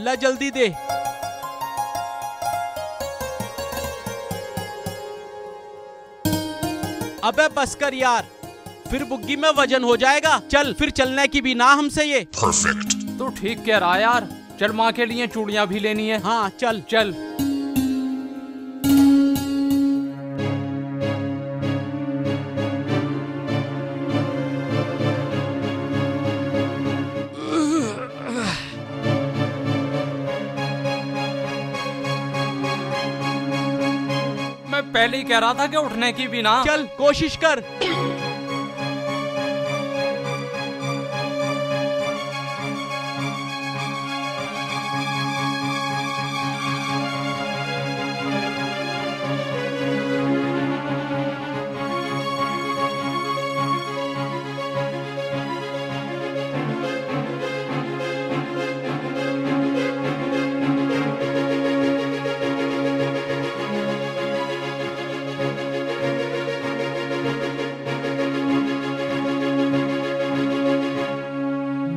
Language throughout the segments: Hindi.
ला जल्दी दे। अबे बस कर यार, फिर बुग्गी में वजन हो जाएगा। चल फिर चलने की भी ना हमसे ये। परफेक्ट। तू ठीक कह रहा है यार, चल माँ के लिए चूड़ियाँ भी लेनी है। हाँ चल चल। मैं पहले ही कह रहा था कि उठने की भी ना। चल कोशिश कर।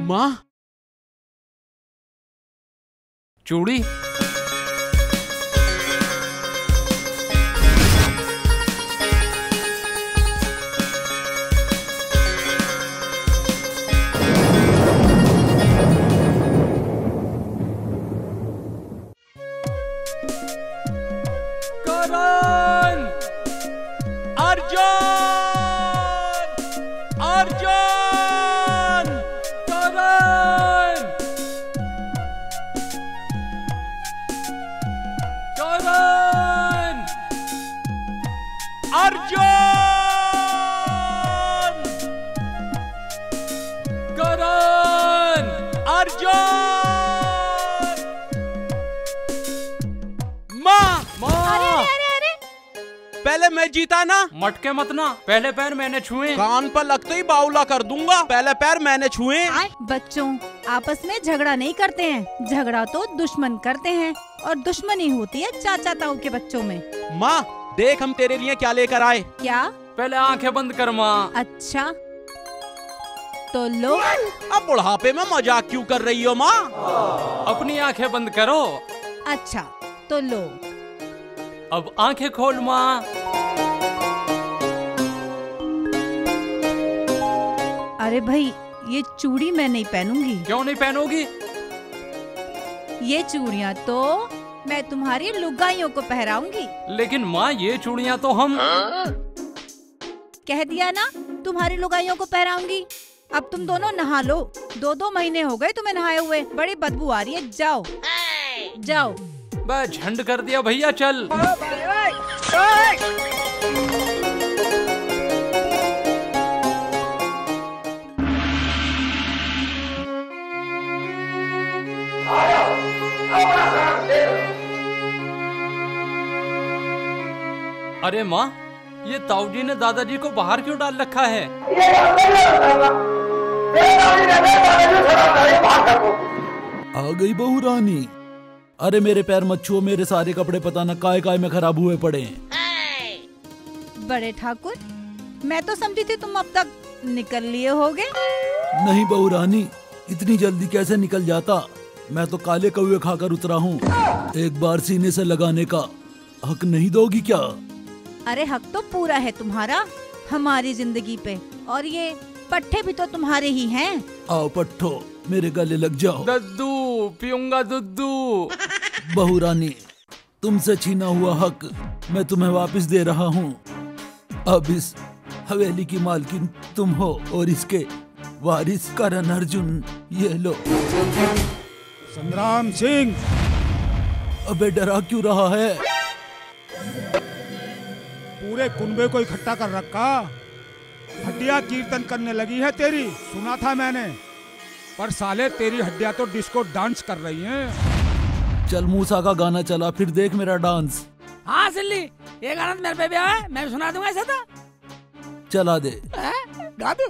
माँ चूड़ी करण, अर्जुन, अर्जुन, करण, करण, अर्जुन, करण, अर्जुन। माँ पहले मैं जीता ना। मटके मत ना, पहले पैर मैंने छुए। कान पर लगते ही बाउला कर दूंगा। पहले पैर मैंने छुए। बच्चों आपस में झगड़ा नहीं करते हैं, झगड़ा तो दुश्मन करते हैं, और दुश्मनी होती है चाचा ताऊ के बच्चों में। माँ देख हम तेरे लिए क्या लेकर आए। क्या? पहले आंखें बंद कर माँ। अच्छा तो लो। अब बुढ़ापे में मजाक क्यों कर रही हो माँ? अपनी आंखें बंद करो। अच्छा तो लो। अब आंखें खोल माँ। अरे भाई ये चूड़ी मैं नहीं पहनूंगी। क्यों नहीं पहनोगी? ये चूड़ियाँ तो मैं तुम्हारी लुगाइयों को पहराऊंगी। लेकिन माँ ये चूड़ियाँ तो हम। कह दिया ना तुम्हारी लुगाइयों को पहराऊंगी। अब तुम दोनों नहा लो, 2-2 महीने हो गए तुम्हें नहाए हुए, बड़ी बदबू आ रही है। जाओ जाओ। बस झंड कर दिया भैया, चल। अरे माँ, ये ताऊजी ने दादाजी को बाहर क्यों डाल रखा है? आ गई बहू रानी। अरे मेरे पैर मत छुओ, मेरे सारे कपड़े पता न काय काय में खराब हुए पड़े हैं। बड़े ठाकुर मैं तो समझी थी तुम अब तक निकल लिए होगे। नहीं बहू रानी, इतनी जल्दी कैसे निकल जाता। मैं तो काले कौवे खाकर उतरा हूँ। एक बार सीने से लगाने का हक नहीं दोगी क्या? अरे हक तो पूरा है तुम्हारा हमारी जिंदगी पे, और ये पट्टे भी तो तुम्हारे ही हैं। आओ पट्टो मेरे गले लग जाओ। दद्दू पीऊंगा दुद्धू। बहू रानी तुमसे छीना हुआ हक मैं तुम्हें वापस दे रहा हूँ। अब इस हवेली की मालकिन तुम हो और इसके वारिस करण अर्जुन। ये लो। संग्राम सिंह। अबे डरा क्यों रहा है? पूरे कुनबे को इकट्ठा कर रखा। हड्डियां कीर्तन करने लगी है तेरी, सुना था मैंने। पर साले तेरी हड्डियां तो डिस्को डांस कर रही हैं। चल मूसा का गाना चला, फिर देख मेरा डांस। हाँ सिल्ली, ये गाना तो मेरे पे भी आया है, मैं भी सुना दूंगा। ऐसा था, चला दे। गा दो।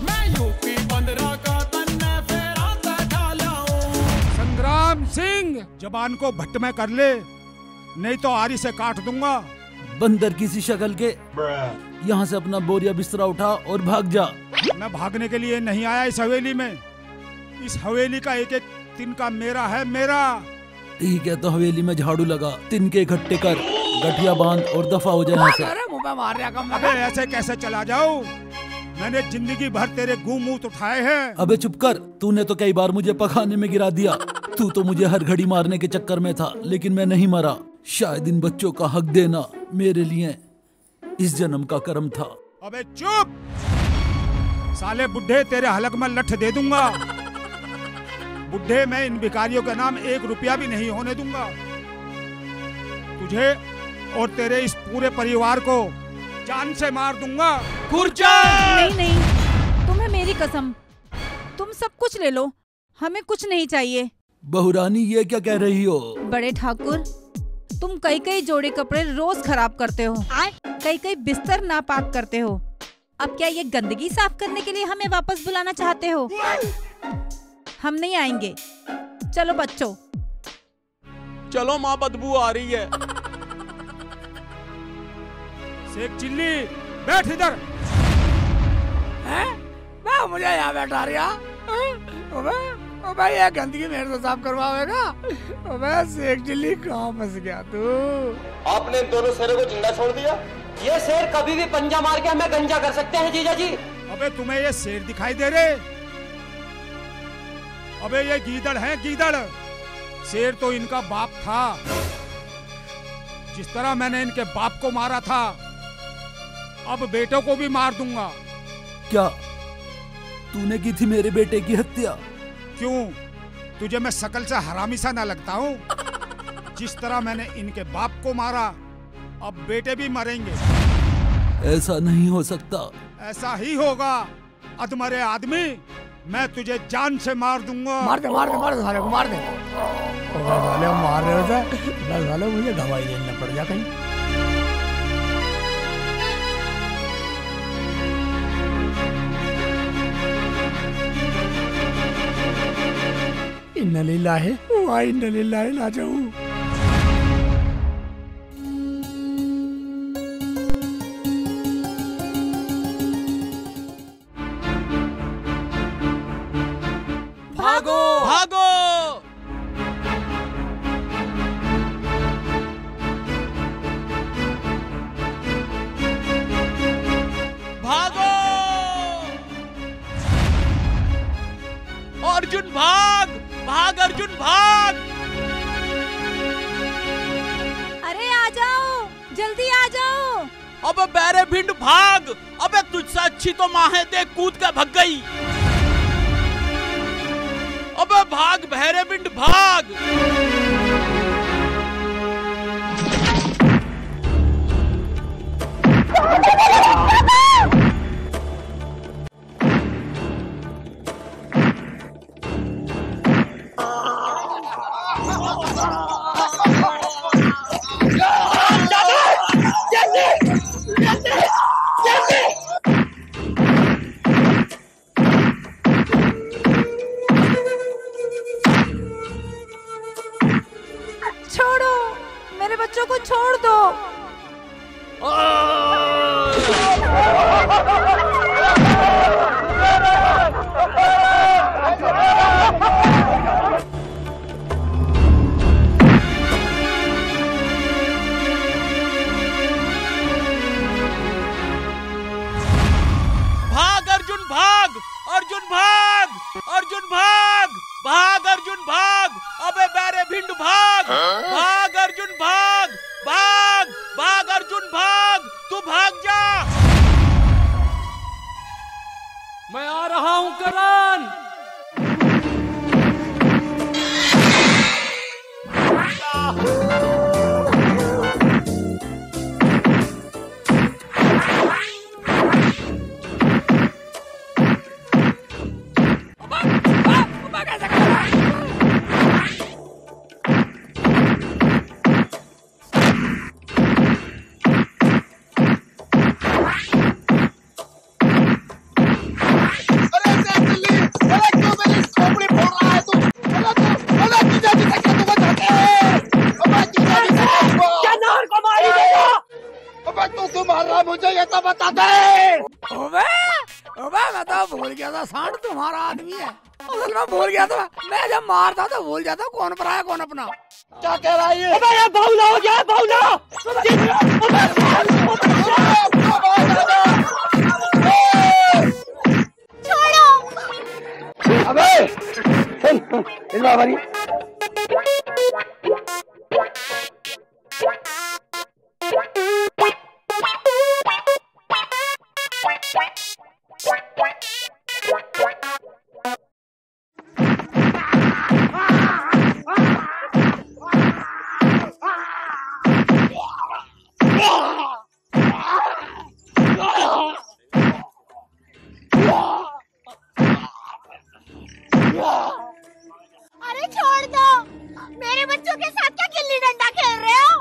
मैं यूपी 15 का तन्ने फेरा बैठा लाऊं। संग्राम सिंह जबान को भट्ट में कर ले, नहीं तो आरी से काट दूंगा। बंदर किसी शक्ल के, यहाँ से अपना बोरिया बिस्तरा उठा और भाग जा। मैं भागने के लिए नहीं आया इस हवेली में। इस हवेली का एक एक तिनका मेरा है, मेरा। ठीक है, तो हवेली में झाड़ू लगा, तिनके इकट्ठे कर, गठिया बांध और दफा हो जाए यहाँ से। अरे मुंह पे मार रहा कम अबे ऐसे कैसे चला जाऊं? मैंने जिंदगी भर तेरे गू मुंह उठाए हैं। अबे चुप कर, तूने तो कई बार मुझे पखाने में गिरा दिया। तू तो मुझे हर घड़ी मारने के चक्कर में था, लेकिन मैं नहीं मरा। शायद इन बच्चों का हक देना मेरे लिए इस जन्म का कर्म था। अबे चुप साले बुड्ढे, तेरे हलक में लठ दे दूंगा। बुड्ढे, मैं इन भिखारियों के नाम 1 रुपया भी नहीं होने दूंगा। तुझे और तेरे इस पूरे परिवार को जान से मार दूंगा। गुर्जर! नहीं नहीं, तुम्हें मेरी कसम, तुम सब कुछ ले लो, हमें कुछ नहीं चाहिए। बहुरानी ये क्या कह रही हो? बड़े ठाकुर, तुम कई जोड़े कपड़े रोज खराब करते हो, कई बिस्तर नापाक करते हो। अब क्या ये गंदगी साफ करने के लिए हमें वापस बुलाना चाहते हो? हम नहीं आएंगे। चलो बच्चों। चलो माँ, बदबू आ रही है। शेख चिल्ली, बैठ इधर। मैं मुझे यहाँ बैठा रहा। ये गंदगी मेरे से साफ करवाएगा? शेख चिल्ली कहाँ फंस गया तू? आपने इन दोनों शेरों को जिंदा छोड़ दिया। ये शेर कभी भी पंजा मार के हमें गंजा कर सकते हैं जीजा जी। अबे तुम्हें ये शेर दिखाई दे रहे? अबे ये गीदड़ है, गीदड़। शेर तो इनका बाप था। जिस तरह मैंने इनके बाप को मारा था, अब बेटों को भी मार दूंगा। क्या तूने की थी मेरे बेटे की हत्या? क्यों, तुझे मैं शकल से हरामी सा ना लगता हूँ? जिस तरह मैंने इनके बाप को मारा, अब बेटे भी मरेंगे। ऐसा नहीं हो सकता। ऐसा ही होगा अधमरे आदमी। मैं तुझे जान से मार दूंगा। मार दे साले को, मार दे। साले मार रहे होते, साले मुझे दवाई देना पड़ गया कहीं। इन्ना लिल्लाहि व इन्ना इलैहि राजिऊन। भागो भागो! भागो! अर्जुन भाग! भाग अर्जुन भाग! अरे आ जाओ, जल्दी आ जाओ। अबे बैरे भिंड भाग! अबे तुझसे अच्छी तो माँ है, देख कूद के भग गई। अबे भाग बहरे भिंड भाग! छोड़ो, मेरे बच्चों को छोड़ दो। भाग अर्जुन भाग! अर्जुन भाग! अर्जुन भाग! भाग अर्जुन भाग! अबे बैरे भिंड भाग! भाग अर्जुन भाग! भाग! भाग अर्जुन भाग! तू भाग जा! मैं आ रहा हूँ करण। मुझे ये तो बता दे। ओबे मैं तो भूल गया था, सांड तुम्हारा आदमी है। असल में भूल गया था मैं जब मारता तो भूल जाता कौन पराया कौन अपना। क्या कह रहा है ये? अबे यार बाहुला हो गया, बाहुला। छोड़ो। अबे सुन, इस बारी अरे छोड़ दो, मेरे बच्चों के साथ क्या गिल्ली डंडा खेल रहे हो?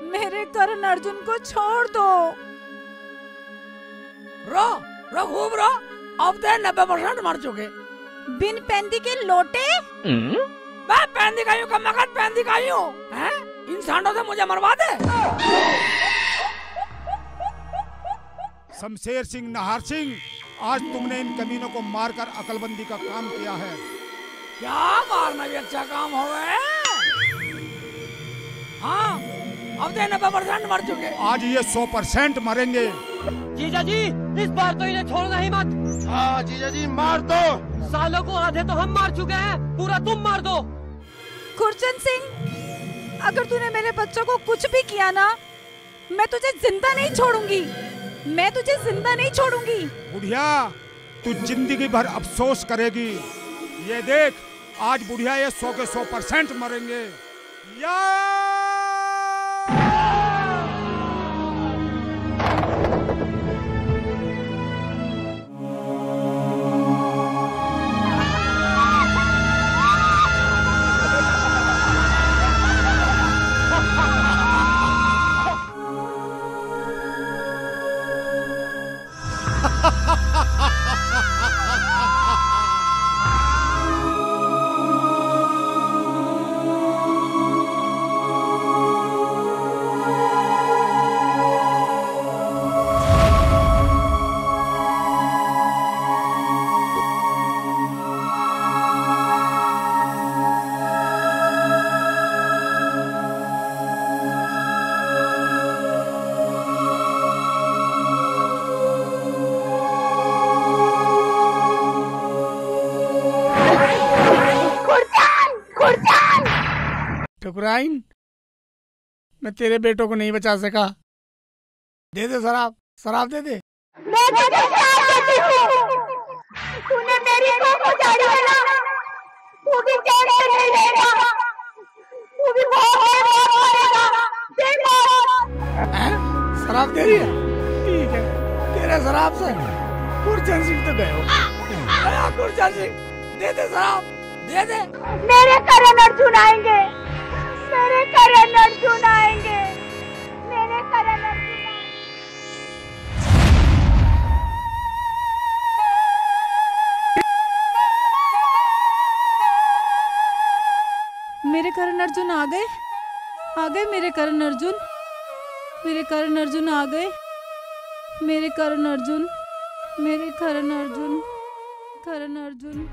मेरे करण अर्जुन को छोड़ दो। रो रो खूब रो, अब तो 90% मर चुके। बिन पैंदी के लोटे। मैं पैंदी खाई हूँ, कम मगत पैंदी खाई हूँ। इन सांडों से मुझे मरवा दे। शमशेर सिंह, नाहर सिंह, आज तुमने इन कमीनों को मारकर अकलबंदी का काम किया है। क्या मारना भी अच्छा काम हो गया। हाँ, अब तो 90% मर चुके। आज ये 100% मरेंगे। जीजा जी इस बार तो इन्हें छोड़ना ही मत। हाँ जीजा जी मार दो। सालों को आधे तो हम मार चुके हैं, पूरा तुम मार दो। खुरचंद सिंह, अगर तूने मेरे बच्चों को कुछ भी किया ना, मैं तुझे जिंदा नहीं छोड़ूंगी। मैं तुझे जिंदा नहीं छोड़ूंगी। बुढ़िया, तू जिंदगी भर अफसोस करेगी। ये देख, आज बुढ़िया ये 100 के 100% मरेंगे। या ठुकराइन, मैं तेरे बेटों को नहीं बचा सका। दे दे शराब, शराब दे दे। मैं तुझे प्यार करती हूँ। तूने मेरी कोख उजाड़ी है ना, तू भी चैन से नहीं रहेगा। तू भी बहुत मरेगा। शराब दे रही है? ठीक है, तेरे शराब से खुरचंद सिंह तो गए हो। खुरचंद सिंह, दे दे शराब, दे दे। मेरे करण अर्जुन आएंगे, मेरे करण अर्जुन आएंगे, मेरे करण अर्जुन आएंगे। मेरे करण अर्जुन आ गए, आ गए मेरे करण अर्जुन, मेरे करण अर्जुन आ गए, मेरे करण अर्जुन, मेरे करण अर्जुन, करण अर्जुन।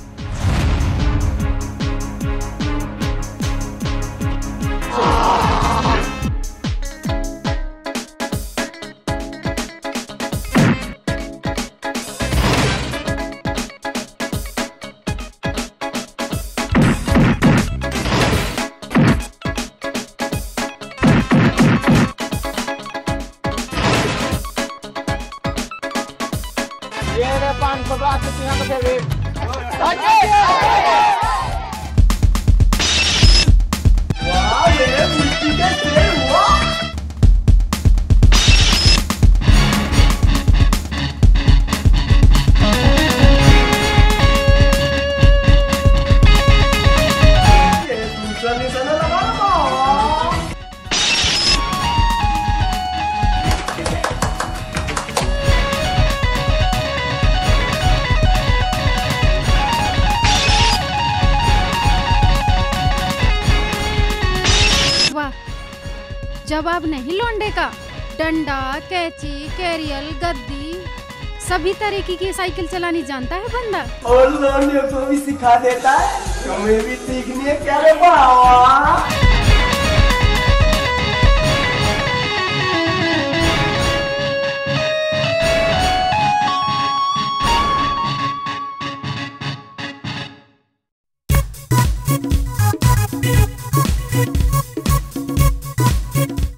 वाह, जवाब नहीं लौंडे का। डंडा, कैची, कैरियल, गद्दी, सभी तरीके की साइकिल चलानी जानता है बंदा। और लौंडे को भी सिखा देता है, हमें भी सीखनी है क्या रे बाबा।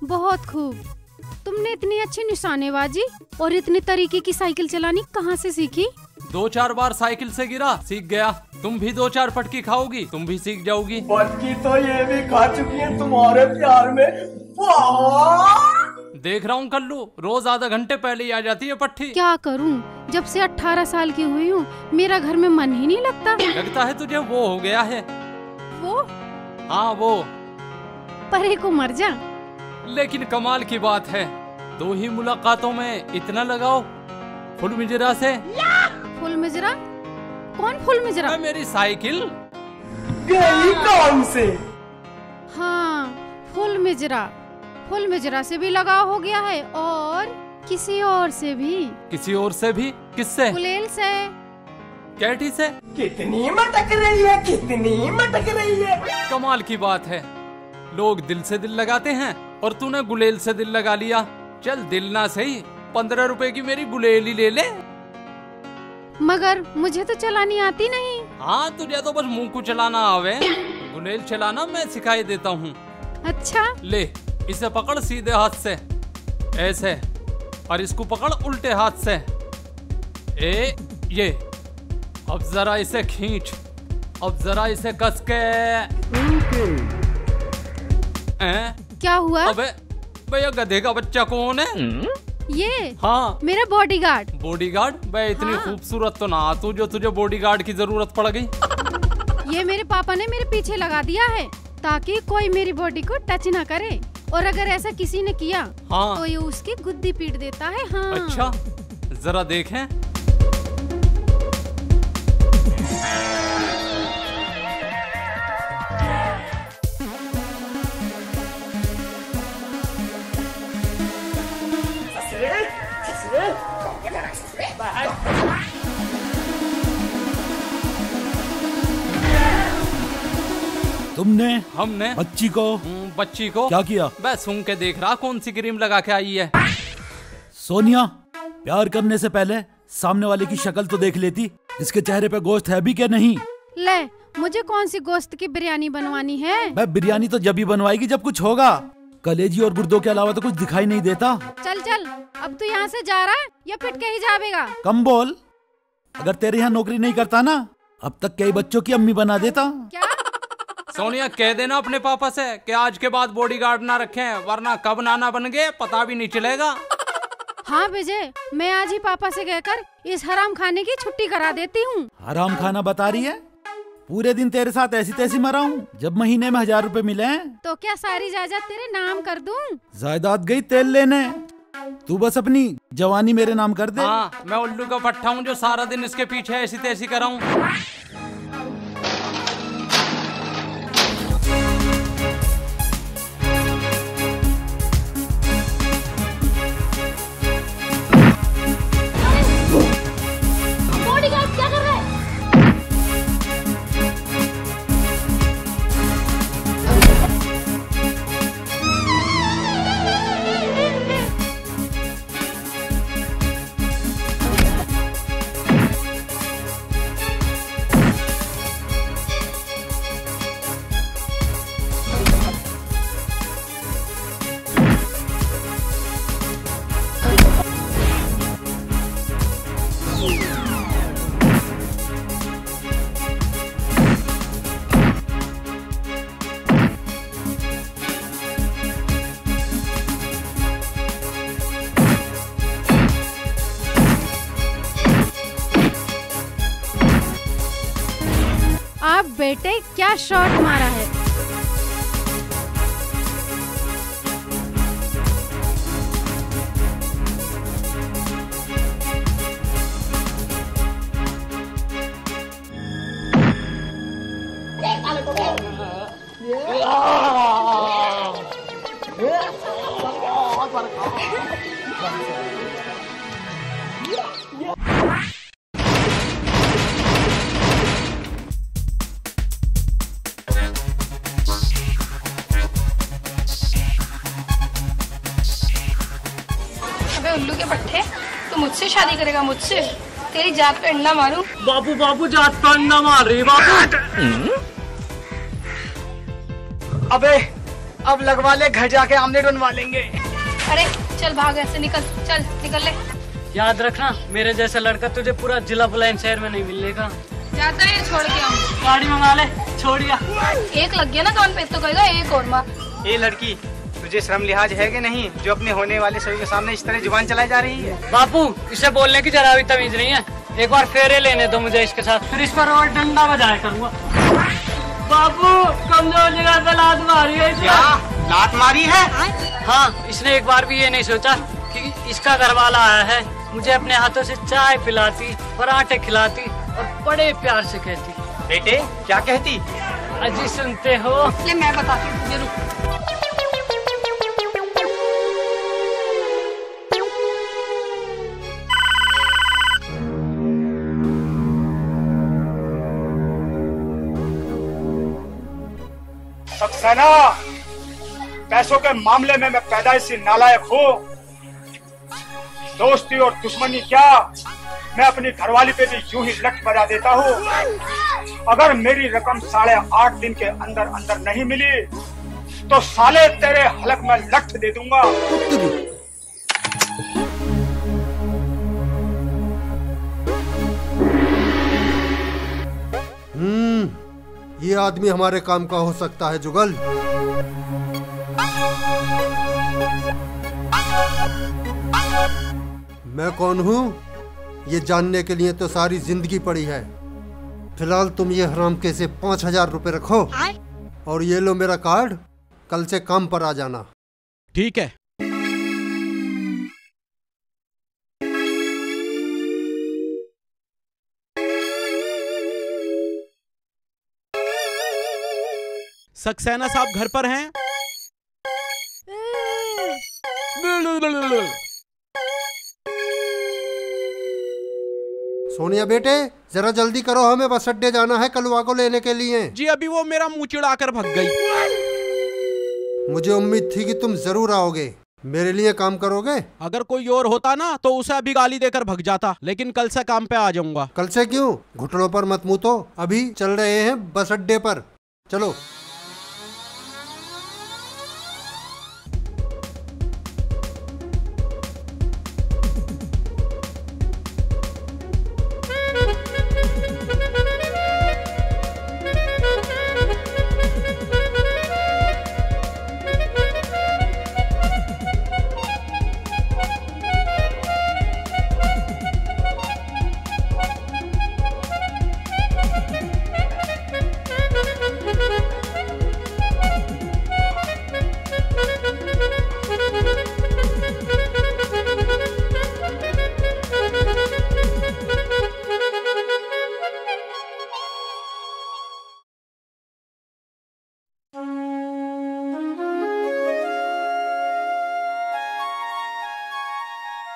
बहुत खूब। तुमने इतनी अच्छी निशानेबाजी और इतनी तरीके की साइकिल चलानी कहाँ से सीखी? 2-4 बार साइकिल से गिरा, सीख गया। तुम भी 2-4 पटकी खाओगी, तुम भी सीख जाओगी। पटकी तो ये भी खा चुकी है तुम्हारे प्यार में। देख रहा हूँ कल्लू, रोज आधा घंटे पहले ही आ जाती है पट्टी। क्या करूँ, जब से 18 साल की हुई हूँ मेरा घर में मन ही नहीं लगता। लगता है तुझे वो हो गया है। वो? हाँ वो। परे को मर जा। लेकिन कमाल की बात है, 2 ही मुलाकातों में इतना लगाओ फुल मिजरा से। फुल मिजरा? कौन फुल मिजरा? मेरी साइकिल। गई कौन से? हाँ, फुल मिजरा। फुल मिजरा से भी लगाव हो गया है और किसी और से भी। किसी और से भी? किससे? गुलेल से। कैटी से? कितनी मटक रही है, कितनी मटक रही है। कमाल की बात है, लोग दिल से दिल लगाते हैं और तूने गुलेल से दिल लगा लिया। चल दिल ना सही, 15 रुपए की मेरी गुलेल ही ले ले। मगर मुझे तो चलानी आती नहीं। हाँ, तुझे तो बस मुंह को चलाना आवे। गुलेल चलाना मैं सिखाई देता हूँ। अच्छा। ले, इसे पकड़ सीधे हाथ से ऐसे, और इसको पकड़ उल्टे हाथ से। ये अब जरा इसे खींच, अब जरा इसे कस के। क्या हुआ? अबे भैया, गधे का बच्चा कौन है? ये? हाँ, मेरा बॉडीगार्ड। बॉडीगार्ड? भाई इतनी खूबसूरत तो ना तू जो तुझे बॉडीगार्ड की जरूरत पड़ गई। ये मेरे पापा ने मेरे पीछे लगा दिया है ताकि कोई मेरी बॉडी को टच ना करे, और अगर ऐसा किसी ने किया हाँ, तो ये उसकी गुद्दी पीट देता है। हाँ। अच्छा, जरा देखें। हमने बच्ची को क्या किया? बस सूंघ के देख रहा कौन सी क्रीम लगा के आई है। सोनिया, प्यार करने से पहले सामने वाले की शक्ल तो देख लेती, इसके चेहरे पे गोश्त है भी क्या नहीं। ले, मुझे कौन सी गोश्त की बिरयानी बनवानी है? मैं बिरयानी तो जब ही बनवाएगी जब कुछ होगा। कलेजी और गुर्दों के अलावा तो कुछ दिखाई नहीं देता। चल चल, अब तू यहाँ से जा रहा है या पिट के ही जाएगा? कम बोल, अगर तेरे यहाँ नौकरी नहीं करता ना, अब तक कई बच्चों की अम्मी बना देता। क्या? सोनिया, कह देना अपने पापा से कि आज के बाद बॉडीगार्ड ना रखें, वरना कब नाना बन गए पता भी नहीं चलेगा। हाँ विजय, मैं आज ही पापा से कहकर इस हराम खाने की छुट्टी करा देती हूँ। हराम खाना बता रही है? पूरे दिन तेरे साथ ऐसी तैसी मरा हूँ। जब महीने में 1000 रुपए मिले तो क्या सारी जायदाद तेरे नाम कर दूँ? जायदाद गई तेल लेने, तू बस अपनी जवानी मेरे नाम कर दे। हाँ, मैं उल्लू का पट्टा हूँ जो सारा दिन इसके पीछे ऐसी तैसी कराऊं। क्या कर रहा है? आप बेटे क्या शॉट मारा है। अबे उल्लू के पट्टे, तू मुझसे शादी करेगा? मुझसे? तेरी जात पे अंडा मारूं? बाबू बाबू जात पे अंडा मार रही बाबू। अबे अब लगवा ले, घर जाके आमलेट बनवा लेंगे। अरे चल भाग, ऐसे निकल, चल निकल ले। याद रखना, मेरे जैसा लड़का तुझे पूरा जिला बुलाइन शहर में नहीं मिलेगा। जाता है छोड़ के हम। गाड़ी मंगा ले, छोड़िया। एक लग गया ना कान पे तो कहेगा एक और मार। ए लड़की, तुझे शर्म लिहाज है कि नहीं, जो अपने होने वाले सभी के सामने इस तरह जुबान चलाई जा रही है? बापू, इसे बोलने की जरा भी तमीज नहीं है। एक बार फेरे लेने दो मुझे इसके साथ, फिर इस पर और डंडा बजाया करूँगा। बापू कमजोर जगह पे लात मारी है। क्या लात मारी है? हाँ, इसने एक बार भी ये नहीं सोचा कि इसका घर वाला आया है, मुझे अपने हाथों से चाय पिलाती, पराठे खिलाती और बड़े प्यार से कहती। बेटे क्या कहती? अजी सुनते हो? ले मैं बताती हूँ तुझे, रुक। सक्सेना, पैसों के मामले में मैं पैदाइशी नालायक हूँ। दोस्ती और दुश्मनी क्या, मैं अपनी घरवाली पे भी यूं ही लठ बजा देता हूँ। अगर मेरी रकम 8.5 दिन के अंदर अंदर नहीं मिली तो साले तेरे हलक में लठ दे दूंगा। ये आदमी हमारे काम का हो सकता है जुगल। मैं कौन हूँ ये जानने के लिए तो सारी जिंदगी पड़ी है। फिलहाल तुम ये हरामके से 5,000 रुपए रखो और ये लो मेरा कार्ड, कल से काम पर आ जाना। ठीक है। सक्सेना साहब घर पर हैं? सोनिया बेटे जरा जल्दी करो, हमें बस अड्डे जाना है कलवा को लेने के लिए। जी अभी वो मेरा मुंह चिढ़ाकर भग गई। मुझे उम्मीद थी कि तुम जरूर आओगे। मेरे लिए काम करोगे? अगर कोई और होता ना तो उसे अभी गाली देकर भग जाता, लेकिन कल से काम पे आ जाऊंगा। कल से क्यों? घुटनों पर मत मुतो, अभी चल रहे हैं बस अड्डे पर, चलो।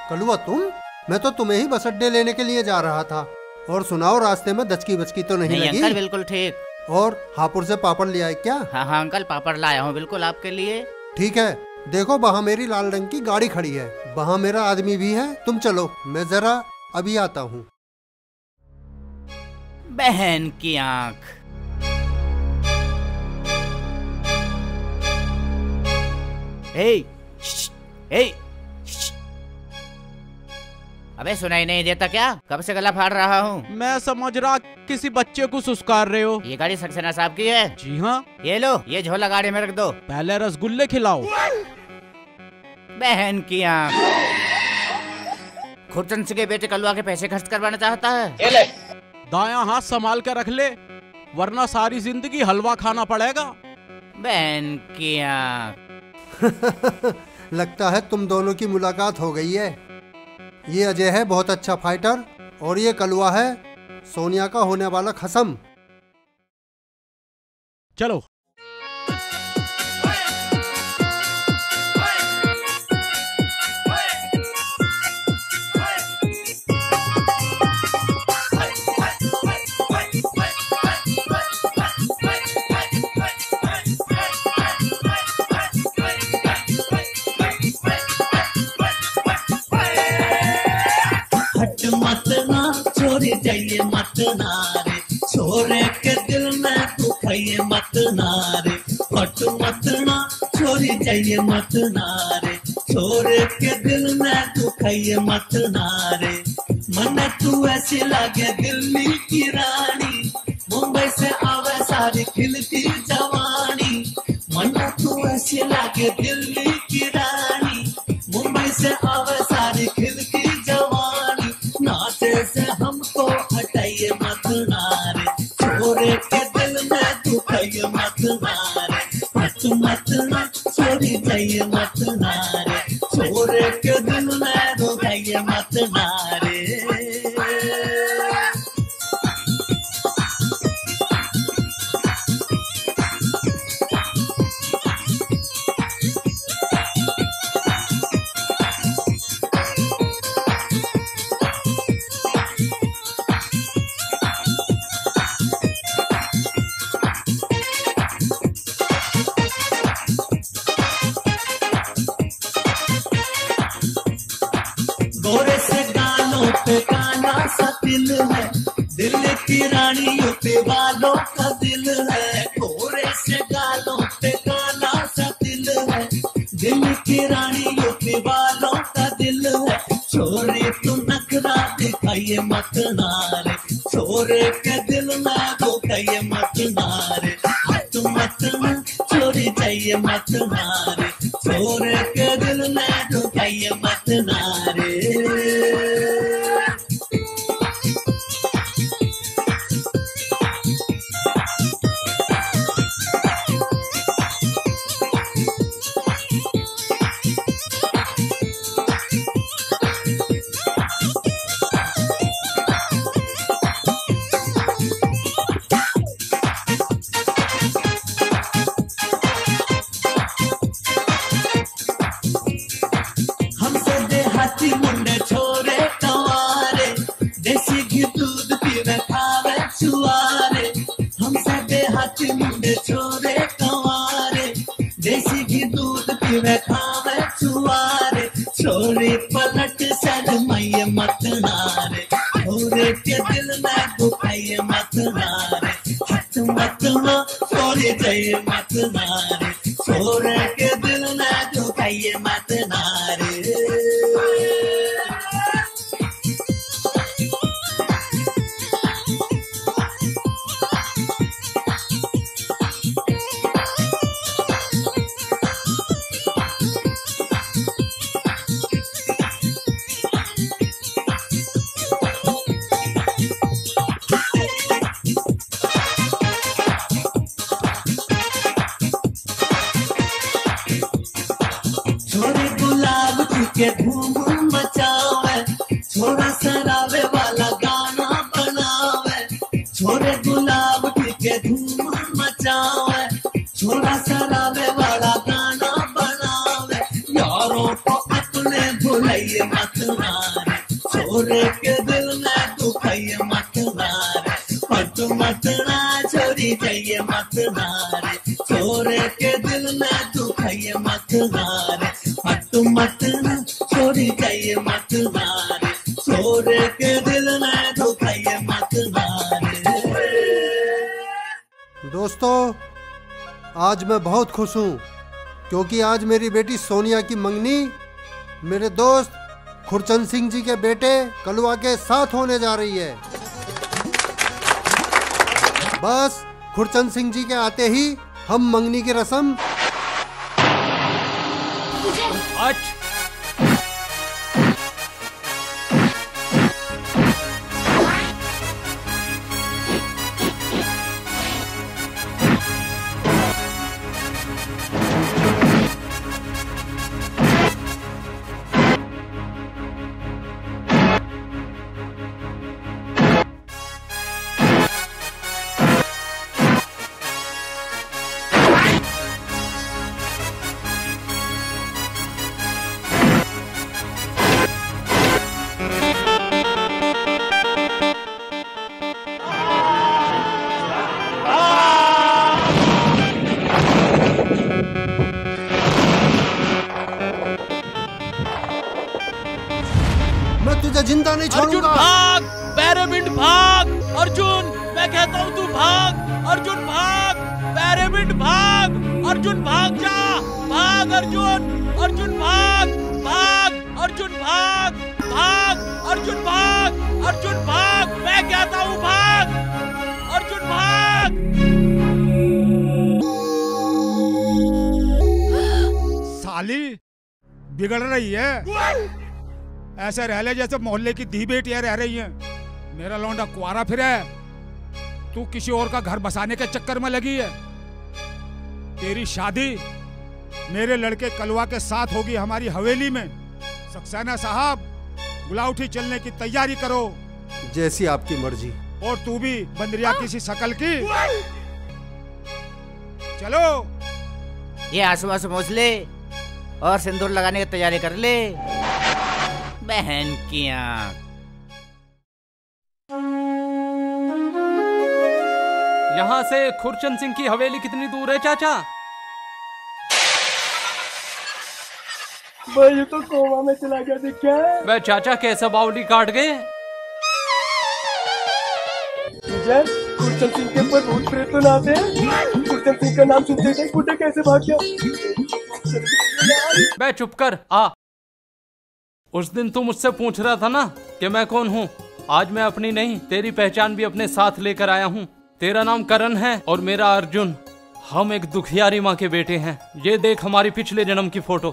कलुआ तुम? मैं तो तुम्हें ही बस अड्डे लेने के लिए जा रहा था। और सुनाओ, रास्ते में दचकी बचकी तो नहीं लगी? अंकल बिल्कुल ठीक। और हापुड़ से पापड़ ले आए क्या? हाँ अंकल, पापड़ लाया हूँ बिल्कुल आपके लिए। ठीक है, देखो वहाँ मेरी लाल रंग की गाड़ी खड़ी है, वहाँ मेरा आदमी भी है, तुम चलो, मैं जरा अभी आता हूँ। बहन की आँख। अबे सुनाई नहीं देता क्या? कब से गला फाड़ रहा हूँ। मैं समझ रहा किसी बच्चे को सुस्कार रहे हो। ये गाड़ी सक्सेना साहब की है। जी हाँ। ये लो, ये झोला गाड़ी में रख दो। पहले रसगुल्ले खिलाओ। बहन की आँख। खुरचंद सिंह के बेटे कलुआ के पैसे खर्च करवाना चाहता है। ये ले। दायां हाथ संभाल कर रख ले, वरना सारी जिंदगी हलवा खाना पड़ेगा। बहन की आँख। लगता है तुम दोनों की मुलाकात हो गई है। ये अजय है बहुत अच्छा फाइटर, और ये कलुआ है सोनिया का होने वाला खसम। चलो। जाइए मत नारे, छोरे के दिल में दुख ये मत नारे, फट मत ना छोरी जाइए मत नारे, छोरे के दिल में दुख ये मत नारे। मन तू ऐसी लागे दिल्ली की रानी, मुंबई से आवे सारी खिलती जवानी। मन तू ऐसी लागे दिल्ली की रानी, मुंबई से आवे सारी खिलती जवानी। नाचे से हमको हटाइए मत नारे, छोरे के दिल में दुखाइए मत नारे, मत मत ना छोड़ी जाइए मत नारे, छोरे के दिल में दुखाइए मत नारे। गोरे से गालों पे काला सा दिल है, दिल की रानियों पे वालों का दिल है। गोरे से गालों पे काला सा दिल है, दिल की रानियों पे वालों का दिल है। छोरे तू नखरा दिखाइए मत नारे, छोरे के दिल में दुखाइए मत नारे, मत मत ना छोरी चाहिए मत नारे, छोरे के दिल में दुखाइए मत नारे। हाथी मुंडे छोरे कंवारे, देसी घी दूध पीवे खावे छुआरे। हमसे देहाती मुंडे छोरे कंवारे, देसी घी दूध पीवे खावे छुआरे। छोरी पलट शर्माइए मत नारे, छोरे के दिल में दुखाइए मत नारे, हथ मत ना छोरी जाइए मत नारे, छोरे के दिल में दुखाइए मत नारे। छोरी गुलाब के धूम मचावे, छोरा सरावे वाला गाना बनावे। छोरे गुलाब के धूम मचावे, छोरा सरावे वाला गाना बनावे। यारों को अपने भुलाइए मत नारे, छोरे के दिल में दुखाइए मत नारे, मत मत ना छोरी जाइए मत नारे, छोरे के दिल में दुखाइए मत नारे, मत मत ना छोरी जाइए मत नारे, छोरे के दिल में दुखाइए मत नारे। दोस्तों, आज मैं बहुत खुश हूँ क्योंकि आज मेरी बेटी सोनिया की मंगनी मेरे दोस्त खुरचंद सिंह जी के बेटे कलवा के साथ होने जा रही है। बस खुरचंद सिंह जी के आते ही हम मंगनी की रस्म जिंदा नहीं छोड़ूंगा। भाग, बैरेबिंड भाग। अर्जुन मैं कहता हूँ तू भाग। अर्जुन भाग, बैरेबिंड भाग। अर्जुन भाग जा, भाग अर्जुन। अर्जुन भाग, भाग अर्जुन भाग, भाग अर्जुन भाग। अर्जुन भाग, मैं कहता हूँ भाग। अर्जुन भाग। साली बिगड़ रही है, ऐसे रह ले जैसे मोहल्ले की धी बेटियां रह रही हैं। मेरा लौंडा कुआरा फिर है, तू किसी और का घर बसाने के चक्कर में लगी है। तेरी शादी मेरे लड़के कलवा के साथ होगी हमारी हवेली में। सक्सेना साहब, गुलाउठी चलने की तैयारी करो। जैसी आपकी मर्जी। और तू भी बंदरिया किसी शकल की। चलो ये आंसू आंसू मोच ले और सिंदूर लगाने की तैयारी कर ले बहन की आंख। यहाँ से खुरचंद सिंह की हवेली कितनी दूर है चाचा? भाई तो कोमा में चला गया दिखा। वे चाचा कैसे बावली काट गए? खुरचंद सिंह के ऊपर भूत प्रेत तो ना थे। खुरचंद सिंह का नाम सुनते थे बुड्ढे कैसे भाग गया। बे चुप कर आ। उस दिन तू मुझसे पूछ रहा था ना कि मैं कौन हूँ। आज मैं अपनी नहीं तेरी पहचान भी अपने साथ लेकर आया हूँ। तेरा नाम करण है और मेरा अर्जुन। हम एक दुखियारी माँ के बेटे हैं। ये देख हमारी पिछले जन्म की फोटो।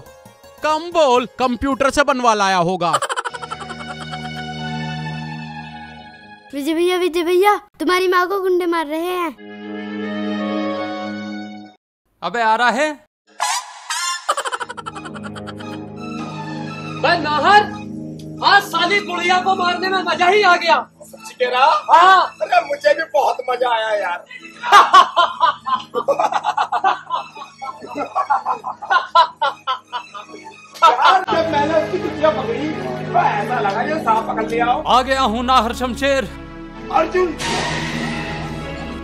कम बोल, कंप्यूटर से बनवा लाया होगा। विजय भैया तुम्हारी माँ को गुंडे मार रहे हैं। अबे आ रहा है। नाहर, आज साली गुड़िया को मारने में मजा ही आ गया। सच्ची कह रहा? हाँ। अरे मुझे भी बहुत मजा आया यार। यार जब मैंने उसकी कुतिया पकड़ी तो ऐसा लगा ये सांप पकड़ लिया हो। आ गया हूँ नाहर शमशेर। अर्जुन।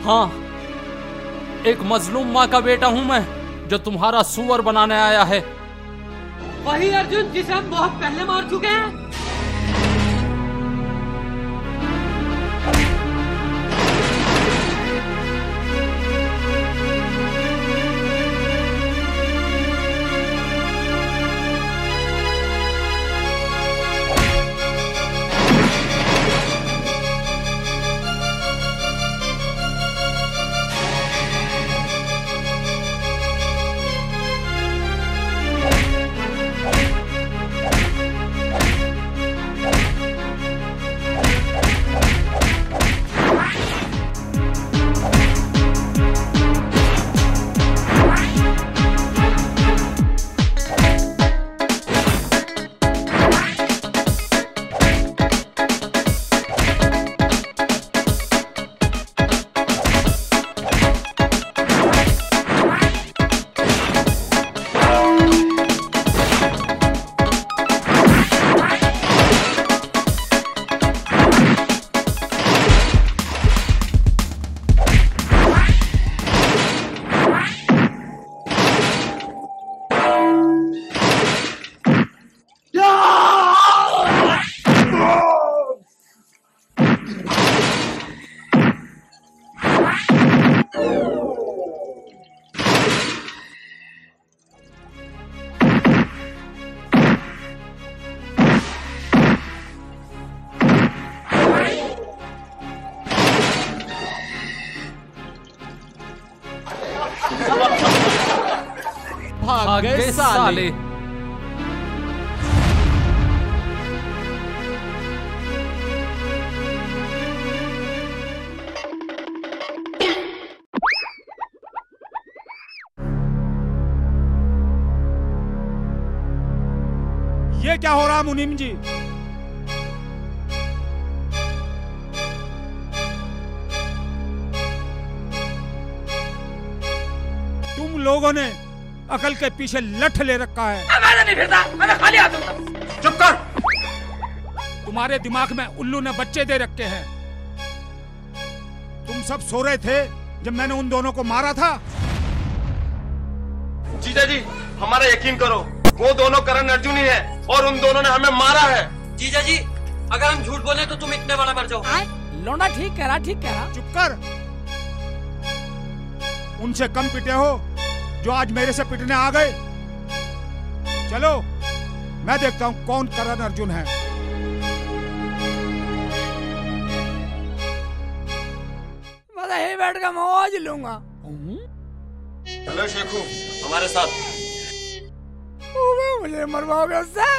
हाँ, एक मजलूम माँ का बेटा हूँ मैं जो तुम्हारा सुअर बनाने आया है। वही अर्जुन जिसे हम बहुत पहले मार चुके हैं। भाग गए साले। ये क्या हो रहा मुनीम जी? तुम लोगों ने अकल के पीछे लठ ले रखा है। मैं नहीं फिरता, मैं खाली हाथ हूं। चुप कर। तुम्हारे दिमाग में उल्लू ने बच्चे दे रखे हैं। तुम सब सो रहे थे जब मैंने उन दोनों को मारा था। जीजा जी हमारा यकीन करो, वो दोनों करण अर्जुन ही है और उन दोनों ने हमें मारा है। जीजा जी अगर हम झूठ बोले तो तुम इतने बड़ा मर जाओ। लौंडा ठीक कह रहा। चुप कर। उनसे कम पिटे हो जो आज मेरे से पिटने आ गए। चलो मैं देखता हूँ कौन करण अर्जुन है। मैं यही बैठ कर मौज लूंगा। चलो शेखू हमारे साथ। मुझे मरवाओगे उससे?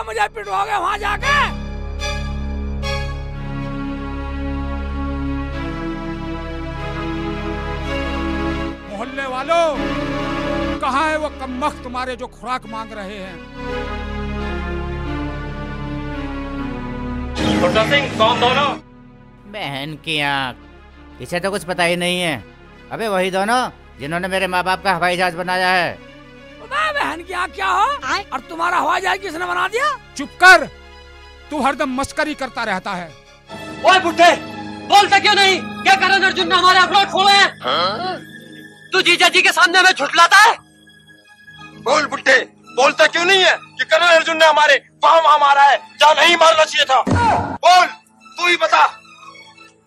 मुझे पिटवाओगे वहां जाके? मोहल्ले वालों, कहाँ है वो कमबख्त तुम्हारे जो खुराक मांग रहे हैं? सिंह कौन दोनों? बहन की आँख, इसे तो कुछ पता ही नहीं है। अबे वही दोनों जिन्होंने मेरे माँ बाप का हवाई जहाज बनाया है। बहन की आँख क्या हो? और तुम्हारा हवाई जहाज किसने बना दिया? चुप कर, तू हरदम मस्करी करता रहता है। ओए बुड्ढे, बोलते क्यों नहीं? क्या करण अर्जुन ने हमारे अखरोट खोले हैं? तू जीजा जी के सामने में झुठलाता है? बोल बुड्ढे, बोलता क्यों नहीं है कि करण अर्जुन ने हमारे वहाँ मारा है जहाँ नहीं मारना चाहिए था? बोल, तू ही बता,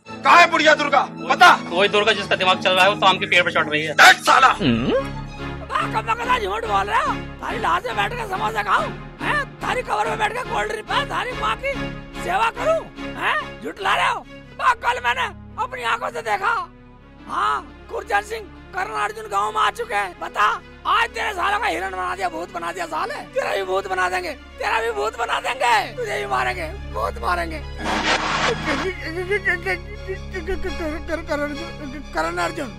कहाँ है बुढ़िया दुर्गा? बता। वही दुर्गा जिसका दिमाग चल रहा है वो तो आम के पेड़ पे चढ़ रही है। देख साला, झूठ बोल रहा है। तारी लाश में बैठ कर समोसा खाऊं, तारी कवर में बैठ कर कोल्ड ड्रिंक पे तारी माँ की सेवा करूं, झुठला रहे हो? कल मैंने अपनी आंखों से देखा। हाँ, गुरचरण सिंह करण अर्जुन गाँव में आ चुके हैं। बता, आज तेरे सालों का हिरण बना दिया, भूत बना दिया साले। तेरा भी भूत बना देंगे, तेरा भी भूत बना देंगे, तुझे भी मारेंगे, बहुत मारेंगे। करण अर्जुन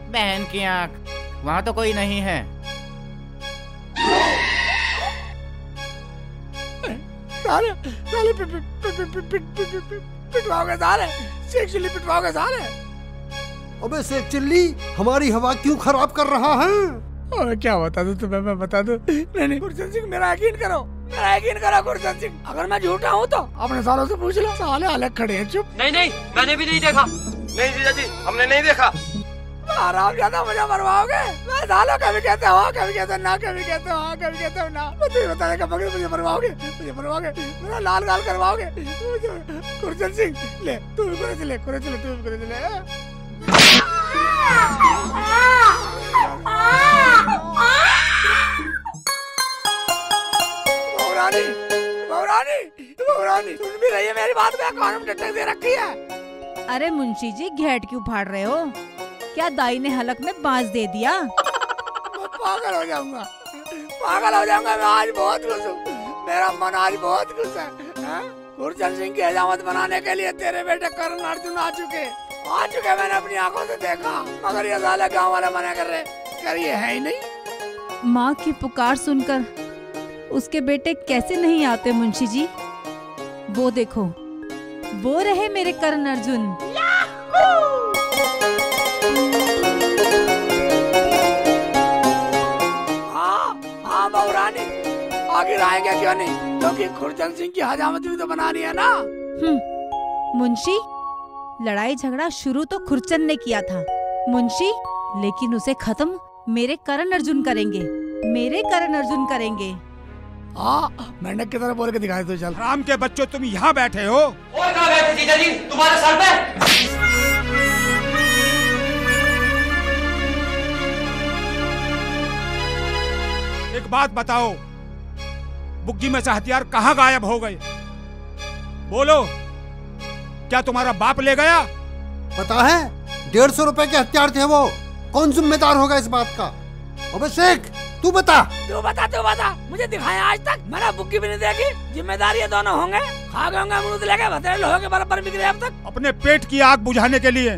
बहन की आँख, वहाँ तो कोई नहीं है। साले पिटवाओगे साले, शेख चिल्ली पिटवाओगे साले। अबे शेख चिल्ली, हमारी हवा क्यों खराब कर रहा है? ओए क्या बता दूं तुम्हें, मैं बता दूं? नहीं गुरचरण सिंह, मेरा यकीन करो, मेरा यकीन करो गुरचरण सिंह। अगर मैं झूठा हूँ तो अपने सालों से पूछ लो। साले अलग खड़े हैं। चुप। नहीं, मैंने भी नहीं देखा। नहीं जीजा जी, हमने नहीं देखा। आराम ज्यादा मुझे मरवाओगे? मैं सालों कभी कहते हो, कभी कहते ना, कभी कहते हो हाँ, कभी कहते हो ना। मुझे बताने मगर मुझे मरवाओगे, मेरा लाल गाल करवाओगे। गुरचरण सिंह, ले तू भी करे चले, तू भी करे चले। बहुरानी, सुन भी रही है मेरी बात में? कान में टटक दे रखी है। अरे मुंशी जी, घेट क्यों फाड़ रहे हो? क्या दाई ने हलक में बांस दे दिया? मैं पागल हो जाऊंगा मैं आज बहुत खुश हूँ। मेरा मन आज बहुत खुश है। गुरचरण सिंह की हजामत बनाने के लिए तेरे बेटे करण अर्जुन आ चुके। मैंने अपनी आंखों से देखा, मगर ये साले गाँव वाले मना कर रहे, कर ये है ही नहीं। माँ की पुकार सुनकर उसके बेटे कैसे नहीं आते मुंशी जी? वो देखो, वो रहे मेरे करण अर्जुन। हाँ बहुरानी, आगे आएंगे क्यों नहीं? क्योंकि गुरचरण सिंह की हजामत भी तो बनानी है ना। मुंशी, लड़ाई झगड़ा शुरू तो खुरचन ने किया था मुंशी, लेकिन उसे खत्म मेरे करण अर्जुन करेंगे। हाँ, मेंढक की तरह बोल के दिखाए तो चल। राम के बच्चों, तुम यहाँ बैठे हो? और कहाँ बैठे जीजा जी, तुम्हारे सर पे? एक बात बताओ, बुग्गी में से हथियार कहाँ गायब हो गए? बोलो, क्या तुम्हारा बाप ले गया? पता है, 150 रुपए के हथियार थे वो। कौन जिम्मेदार होगा इस बात का? अबे शेख, तू बता। मुझे दिखाया आज तक? मैंने बुग्गी भी नहीं देखी। जिम्मेदार ये दोनों होंगे। खा गए होंगे अमरूद लेके, भतेरे लोहे के बराबर बिक रहे अब तक। अपने पेट की आग बुझाने के लिए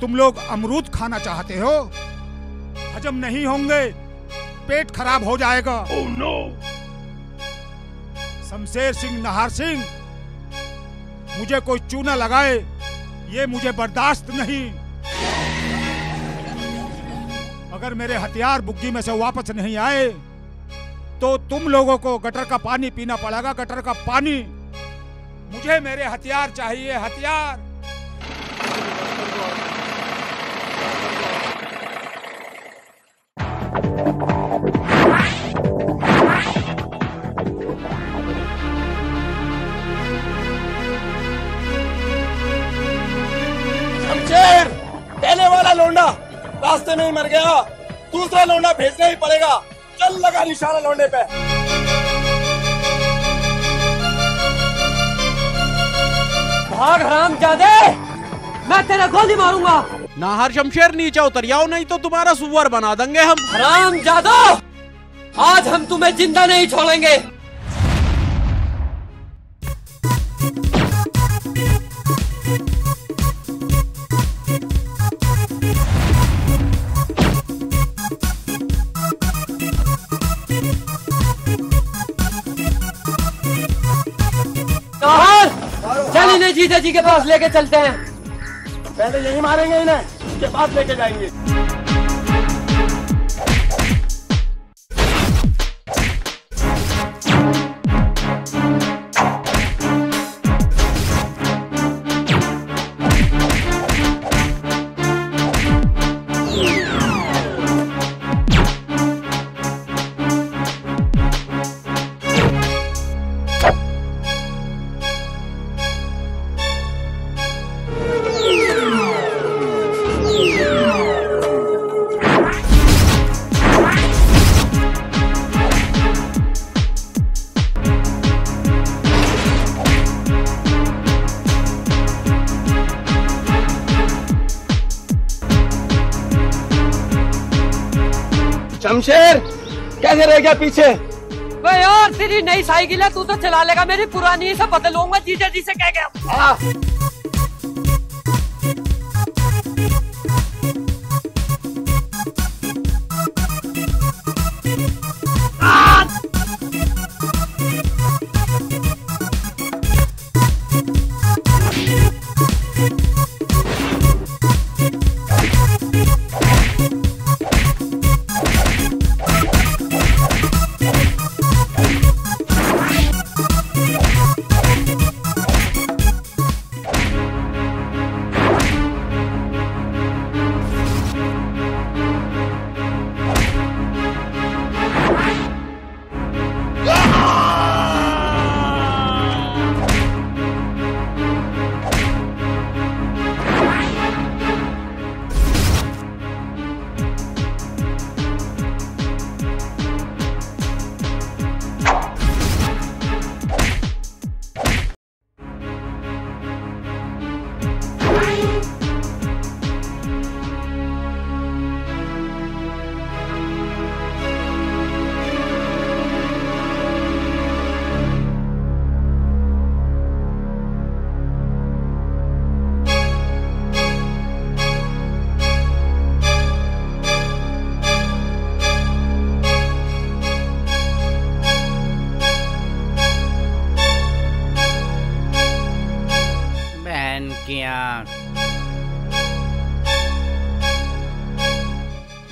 तुम लोग अमरूद खाना चाहते हो? हजम नहीं होंगे, पेट खराब हो जाएगा। Oh no! शमशेर सिंह, नाहर सिंह, मुझे कोई चूना लगाए, ये मुझे बर्दाश्त नहीं। अगर मेरे हथियार बुग्गी में से वापस नहीं आए तो तुम लोगों को गटर का पानी पीना पड़ेगा, गटर का पानी। मुझे मेरे हथियार चाहिए, हथियार। रास्ते में ही मर गया, दूसरा लौंडा भेजना ही पड़ेगा। चल लगा निशाना लौंडे पे। भाग हरामजादे, मैं तेरे गोली मारूंगा। नाहर शमशेर नीचे उतर जाओ, नहीं तो तुम्हारा सुअर बना देंगे हम। हरामजादा, आज हम तुम्हें जिंदा नहीं छोड़ेंगे। चल इन्हें जीजा जी के पास लेके चलते हैं। पहले यही मारेंगे इन्हें, उसके बाद लेके जाएंगे। शमशेर कैसे रह गया पीछे? वे यार तेरी नई साइकिल है, तू तो चला लेगा, मेरी पुरानी है, सब बदलूंगा। जीजा जी से कह गया।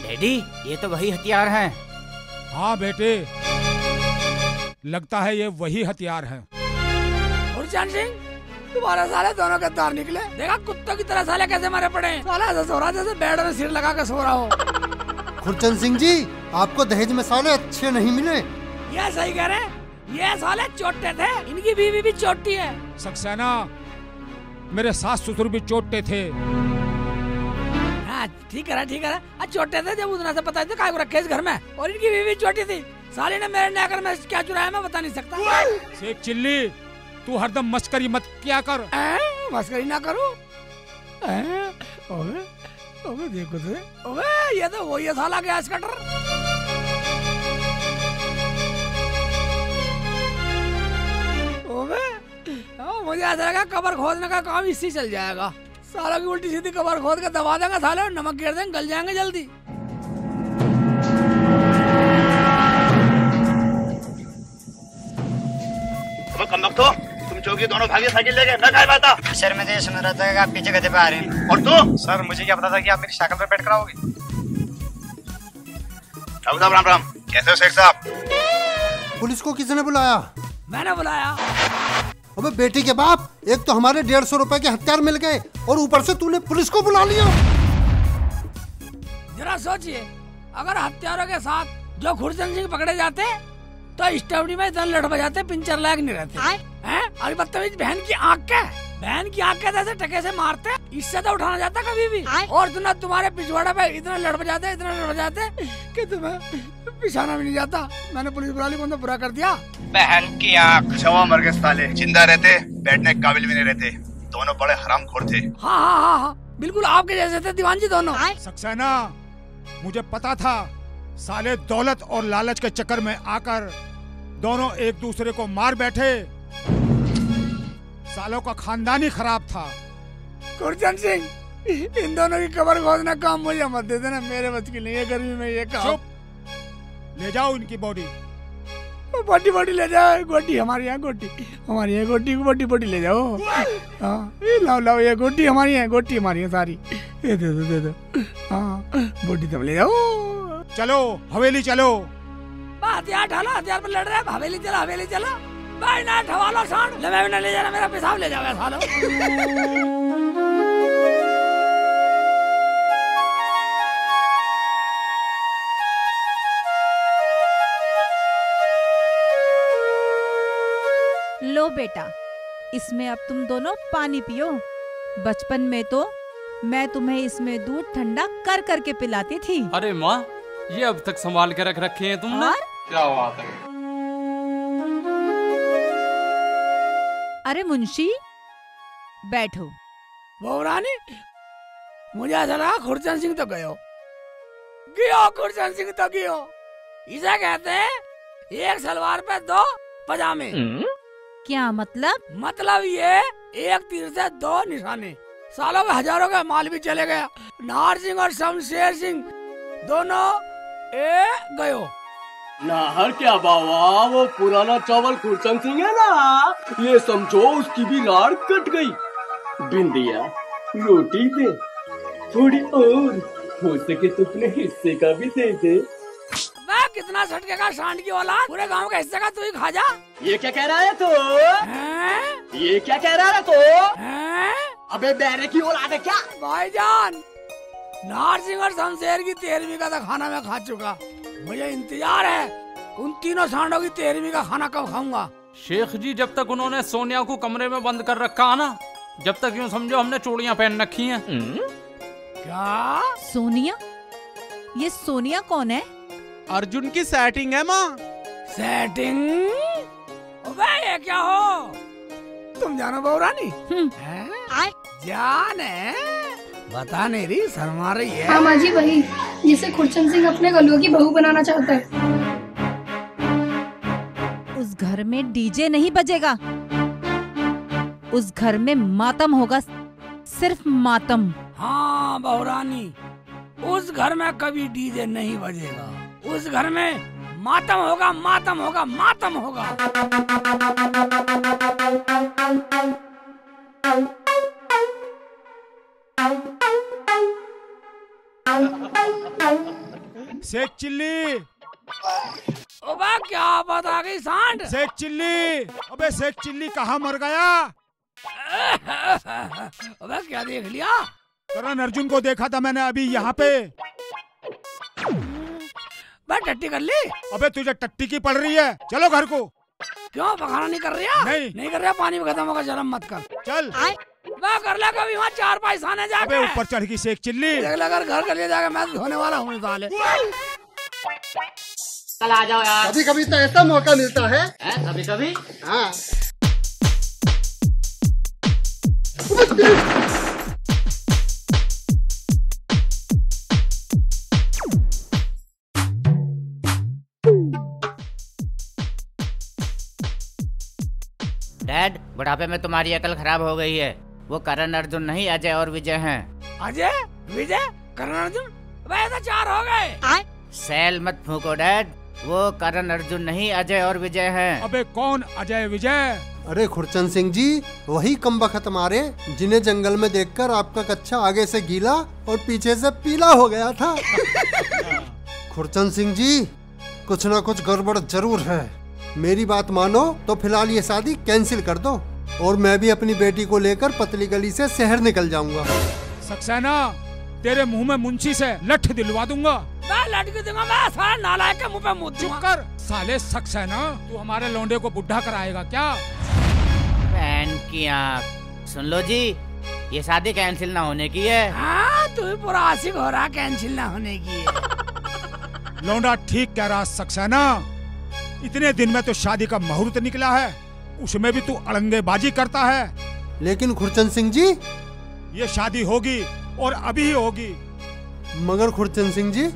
डैडी, ये तो वही हथियार हैं। हाँ बेटे, लगता है ये वही हथियार हैं। गुरचरण सिंह, तुम्हारे साले दोनों गद्दार निकले। देखा कुत्तों की तरह साले कैसे मरे पड़े। साला ऐसा सो रहा जैसे बेड में सिर लगा के सो रहा हो। गुरचरण सिंह जी, आपको दहेज में साले अच्छे नहीं मिले। ये सही कह रहे, ये साले चोटे थे, इनकी बीवी भी चोटी है। सक्सेना, मेरे सास ससुर भी चोटे थे। हाँ ठीक है ठीक है, चोटे थे जब उतना से पता काय को रखे इस घर में, और इनकी बीवी चोटी थी। साले ने मेरे नौकर में क्या चुराया मैं बता नहीं सकता। शेख चिल्ली, तू हरदम मस्करी मत किया कर। मस्करी ना करूं? ओबे ओबे देखो तो, ओबे ये तो वही है साला गैस कटर। ओबे मुझे ऐसा लगा कबर खोदने का काम इससे चल जाएगा। साला की उल्टी सीधी कबर खोद के दबा देंगे साले, और नमक गिर देंगे, गल जाएंगे जल्दी। कम वक्त हो, तुम चौकी दोनों भागे साइकिल लेके, मैं कहाँ था? सर मुझे सुन रहा था कि आप पीछे गधे पे आ रहे हैं। और तू? सर मुझे क्या पता था कि आप मेरी साइकिल पे बैठ कर आओगे। राम राम। कैसे हो शेख साहब? पुलिस को किसने बुलाया? मैंने बुलाया। अबे बेटी के बाप, एक तो हमारे 150 रुपए के हथियार मिल गए और ऊपर से तूने पुलिस को बुला लिया। जरा सोचिए, अगर हथियारों के साथ जो गुरचरण सिंह पकड़े जाते तो स्टवनी में इतना लड़ बजाते, पिंचर लायक नहीं रहते हैं। और बदतमीज बहन की आंख के बहन की आंख के जैसे टके से मारते, इससे तो उठाना जाता कभी भी। और तुम तुम्हारे पिछवाड़े पे इतना लड़ जाते कि तुम्हें पिछाना भी नहीं जाता। मैंने पुलिस बुला ली, कौन बुरा कर दिया। बहन की आंख। क्षमा मर गए साले, जिंदा रहते बैठने के काबिल भी नहीं रहते। दोनों बड़े हरामखोर थे। हाँ, बिल्कुल आपके जैसे थे दीवान जी दोनों। सक्सेना, मुझे पता था साले दौलत और लालच के चक्कर में आकर दोनों एक दूसरे को मार बैठे। सालों का खानदान ही खराब था। गुरचंद सिंह, इन दोनों की कब्र खोदना काम मुझे मत दे देना, मेरे बच की नहीं है गर्मी में ये काम। ले जाओ इनकी बॉडी। बॉडी ले जाओ। गोटी हमारी है, गोटी हमारी है, गोटी को बॉडी ले जाओ। हाँ लाओ ये गोटी हमारी है सारी। ये दे दो। हाँ बॉडी तुम ले जाओ। चलो हवेली चलो। हथियार ढालो, हथियार पर लड़ रहे हैं। हवेली चलो भाई, ना ठवालो सांड। मैं भी ना ले जाना, मेरा पेशाब ले जाओ सालो। लो बेटा, इसमें अब तुम दोनों पानी पियो। बचपन में तो मैं तुम्हें इसमें दूध ठंडा कर करके पिलाती थी। अरे माँ, ये अब तक संभाल के रख रखे हैं तुमने। और? क्या बात है। अरे मुंशी बैठो। बहू रानी, मुझे ऐसा लगा खुरचंद सिंह तो गयो। खुरचंद सिंह तो गयो। इसे कहते हैं एक सलवार पे 2 पजामे। क्या मतलब? मतलब ये एक तीर से 2 निशाने। सालों के हजारों का माल भी चले गया। नाहर सिंह और शमशेर सिंह दोनों गयो। नाहर क्या बाबा, वो पुराना चावल खुरचंद सिंह है ना, ये समझो उसकी भी लाड़ कट गई। बिंदिया रोटी दे, थोड़ी और हो सके तो अपने हिस्से का भी दे दे। मैं कितना झटके का सांड की औलाद, पूरे गांव का हिस्से का तू ही खा जा। ये क्या कह रहा है तू? ये क्या कह रहा है तू? अबे बैरे की औलाद है क्या? भाईजान, नाहर सिंह और शमशेर की 13वीं का तो खाना मैं खा चुका। मुझे इंतजार है उन तीनों सांडों की 13वीं का खाना कब खाऊंगा। शेख जी, जब तक उन्होंने सोनिया को कमरे में बंद कर रखा ना, जब तक यूँ समझो हमने चूड़ियाँ पहन रखी हैं। क्या? सोनिया? ये सोनिया कौन है? अर्जुन की सेटिंग है माँ। सेटिंग? ये क्या हो? तुम जानो बहू रानी? जान है? बता नहीं रही, शर्मा रही है। हाँ माँ जी, वही जिसे खुरचंद सिंह अपने गलुओं की बहू बनाना चाहता है। उस घर में डीजे नहीं बजेगा। उस घर में मातम होगा, सिर्फ मातम। हाँ बहू रानी, उस घर में कभी डीजे नहीं बजेगा। उस घर में मातम होगा, मातम होगा, मातम होगा। शेख चिल्ली। अबे क्या बात आ गई सांड? शेख चिल्ली। अबे शेख चिल्ली कहाँ मर गया? अबे क्या देख लिया? करण अर्जुन को देखा था मैंने अभी यहाँ पे। टट्टी कर ली? अबे तुझे टट्टी की पड़ रही है, चलो घर को। क्यों पखाना नहीं कर रहा? नहीं कर रहा, पानी में खत्म होगा, शर्म मत कर। चल मैं कर ले कभी वहाँ 4 पैसा ने जाके। अबे ऊपर चढ़ गई शेख चिल्ली। अगर घर कर लिया जाएगा, मैं तो धोने वाला हूँ साले। कल आ जाओ यार। कभी कभी तो ऐसा मौका मिलता है। कभी कभी। हाँ। डैड, बुढ़ापे में तुम्हारी अकल खराब हो गई है। वो करण अर्जुन नहीं, अजय और विजय हैं। अजय, विजय, करण अर्जुन, वैसे 4 हो गए। सेल मत फूको डैड, वो करण अर्जुन नहीं, अजय और विजय हैं। अबे कौन अजय विजय? अरे खुरचंद सिंह जी, वही कमबख्त मारे जिन्हें जंगल में देखकर आपका कच्चा आगे से गीला और पीछे से पीला हो गया था। खुरचंद सिंह जी, कुछ ना कुछ गड़बड़ जरूर है। मेरी बात मानो तो फिलहाल ये शादी कैंसिल कर दो, और मैं भी अपनी बेटी को लेकर पतली गली से शहर निकल जाऊंगा। सक्सेना, तेरे मुंह में मुंशी से लठ दिलवा दूंगा। मैं लठ क्यों दूंगा? मैं सारा नालायक के मुंह पे मुंह चुप कर साले सक्सेना, तू हमारे लौंडे को बुढ़ा कराएगा क्या? बहन की आँख, सुन लो जी, ये शादी कैंसिल ना होने की है। हाँ, तू भी पूरा आशिक हो रहा, कैंसिल ना होने की है। लौंडा ठीक कह रहा सक्सेना, इतने दिन में तो शादी का मुहूर्त निकला है, उसमें भी तू अड़ंगेबाजी करता है। लेकिन खुरचंद सिंह जी, ये शादी होगी और अभी ही होगी। मगर खुरचंद सिंह जी,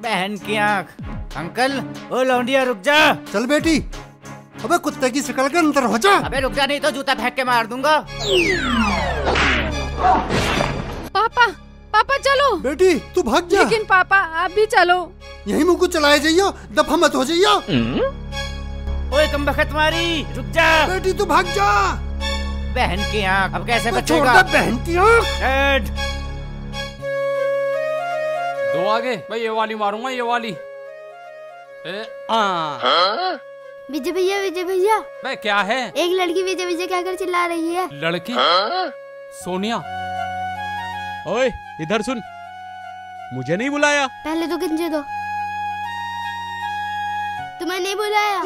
बहन की आंख। अंकल, ओ लौंडिया रुक जा। चल बेटी। अबे कुत्ते की शक्ल के अंदर हो जा। अबे रुक जा, नहीं तो जूता फेंक के मार दूंगा। पापा, पापा चलो। बेटी तू भाग जा। लेकिन पापा आप भी चलो। यही मुंह को चलाए जाइयो, दफा मत हो जाइयो। ओए कमबख्त मारी, रुक जा। बेटी तू भाग जा। बहन की आंख, अब कैसे बचेगा? छोड़ दे बहन की आंख। दो आगे भाई, ये वाली मारूंगा, ये वाली। विजय भैया, विजय भैया। मैं क्या है? एक लड़की विजय विजय कहकर चिल्ला रही है। लड़की? सोनिया। ओए इधर सुन, मुझे नहीं बुलाया। पहले तो गंजे दो। तुम्हें नहीं बुलाया।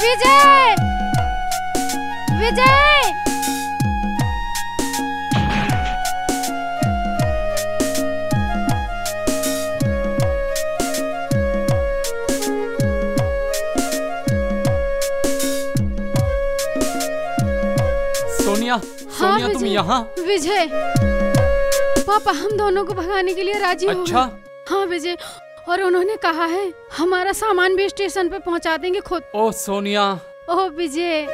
विजय, विजय। सोनिया, सोनिया तुम यहाँ? विजय, पापा हम दोनों को भगाने के लिए राजी हो अच्छा? गए। हाँ विजय, और उन्होंने कहा है हमारा सामान भी स्टेशन पे पहुंचा देंगे खुद। ओ सोनिया। ओह विजय।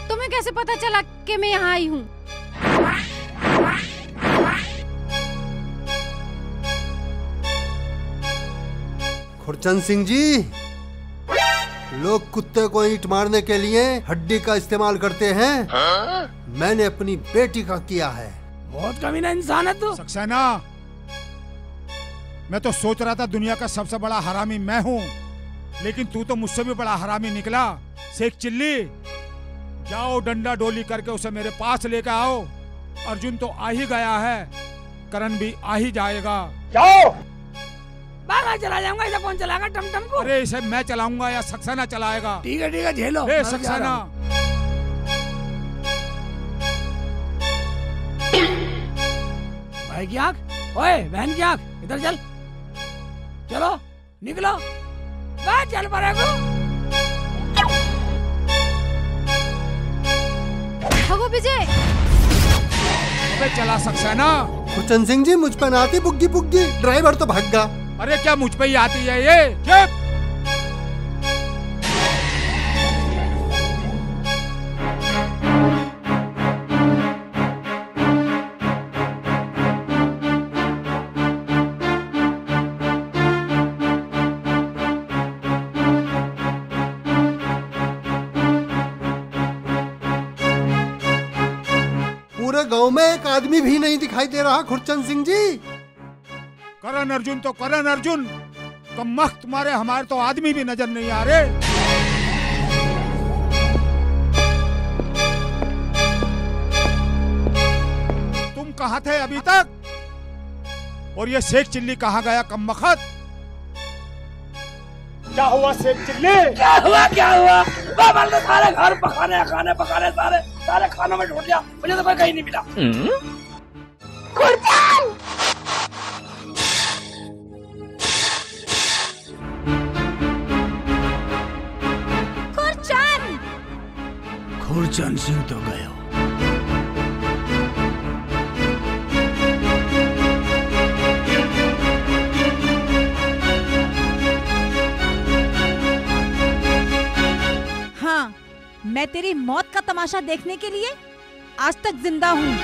तुम्हें कैसे पता चला कि मैं यहाँ आई हूँ? खुरचंद सिंह जी, लोग कुत्ते को ईंट मारने के लिए हड्डी का इस्तेमाल करते हैं। मैंने अपनी बेटी का किया है। बहुत कमीना इंसान है तू। सक्सेना, मैं तो सोच रहा था दुनिया का सबसे बड़ा हरामी मैं हूँ, लेकिन तू तो मुझसे भी बड़ा हरामी निकला। शेख चिल्ली, जाओ डंडा डोली करके उसे मेरे पास लेकर आओ। अर्जुन तो आ ही गया है, करण भी आ ही जाएगा। जाओ। मैं चला जाऊंगा, इसे कौन चलाएगा टमटम को? अरे इसे मैं चलाऊंगा या सक्सेना चलाएगा? ठीक है झेलो। सक्सेना। भाई की आंख, ओए बहन की आंख, इधर चल। चलो निकलो, चल पड़ेगा। भगो विजय। अबे चला सक्सेना। खुरचंद सिंह जी, मुझ पर आती बुग्गी बुग्गी, ड्राइवर तो भाग गया। अरे क्या मुझ पे ही आती है ये? चुप। में एक आदमी भी नहीं दिखाई दे रहा खुरचंद सिंह जी। करण अर्जुन तो करण अर्जुन, कमबख्त मारे हमारे तो आदमी भी नजर नहीं आ रहे। तुम कहाँ थे अभी तक? और ये शेख चिल्ली कहाँ गया कमबख्त? क्या हुआ शेख चिल्ली? क्या हुआ बाबा ने सारे घर पकाने खाने पकाने सारे खानों में ढूंढ लिया, मुझे तो कोई कहीं नहीं मिला। खुरचंद सिंह तो गया। हाँ, मैं तेरी मौत का तमाशा देखने के लिए आज तक जिंदा हूँ।